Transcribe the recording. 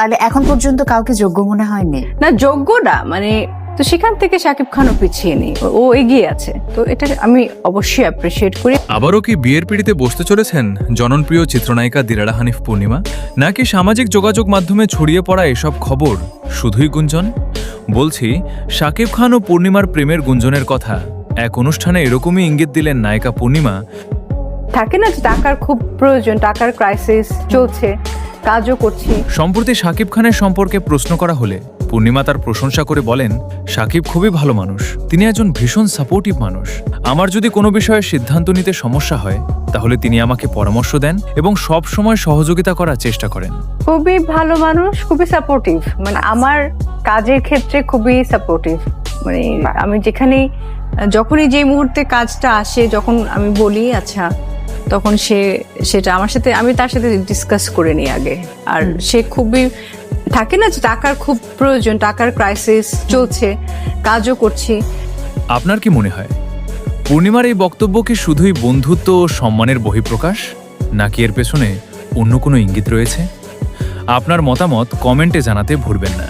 তাহলে এখন পর্যন্ত কাউকে যোগ্য মনে হয়নি? না, যোগ্য না, মানে তো সেখান থেকে শাকিব খানও পিছিয়ে নেই, ও এগিয়ে আছে, তো এটা আমি অবশ্যই অ্যাপ্রিসিয়েট করি। আবারও কি বিয়ের পিড়িতে বসতে চলেছেন জনপ্রিয় চিত্রনায়িকা দিলারা হানিফ পূর্ণিমা? নাকি সামাজিক যোগাযোগ মাধ্যমে ছড়িয়ে পড়া এসব খবর শুধুই গুঞ্জন? বলছি, শাকিব খান ও পূর্ণিমার প্রেমের গুঞ্জনের কথা এক অনুষ্ঠানে এরকমই ইঙ্গিত দিলেন নায়িকা পূর্ণিমা। থাকে না যে টাকার খুব প্রয়োজন, টাকার ক্রাইসিস চলছে, কাজও করছি। সম্প্রতি শাকিব খানের সম্পর্কে প্রশ্ন করা হলে পূর্ণিমা তার প্রশংসা করে বলেন, শাকিব খুবই ভালো মানুষ, তিনি একজন ভীষণ সাপোর্টিভ মানুষ। আমার যদি কোনো বিষয়ে সিদ্ধান্ত নিতে সমস্যা হয় তাহলে তিনি আমাকে পরামর্শ দেন এবং সব সময় সহযোগিতা করার চেষ্টা করেন। খুবই ভালো মানুষ, খুবই সাপোর্টিভ, মানে আমার কাজের ক্ষেত্রে খুবই সাপোর্টিভ। মানে আমি যখনই যে মুহূর্তে কাজটা আসে, যখন আমি বলি আচ্ছা, তখন সেটা আমার সাথে, আমি তার সাথে ডিসকাস করে নিই আগে। আর সে খুবই, থাকে না যে টাকার খুব প্রয়োজন, টাকার ক্রাইসিস চলছে, কাজও করছি। আপনার কি মনে হয় পূর্ণিমার এই বক্তব্য কি শুধুই বন্ধুত্ব ও সম্মানের বহিঃপ্রকাশ, নাকি এর পেছনে অন্য কোনো ইঙ্গিত রয়েছে? আপনার মতামত কমেন্টে জানাতে ভুলবেন না।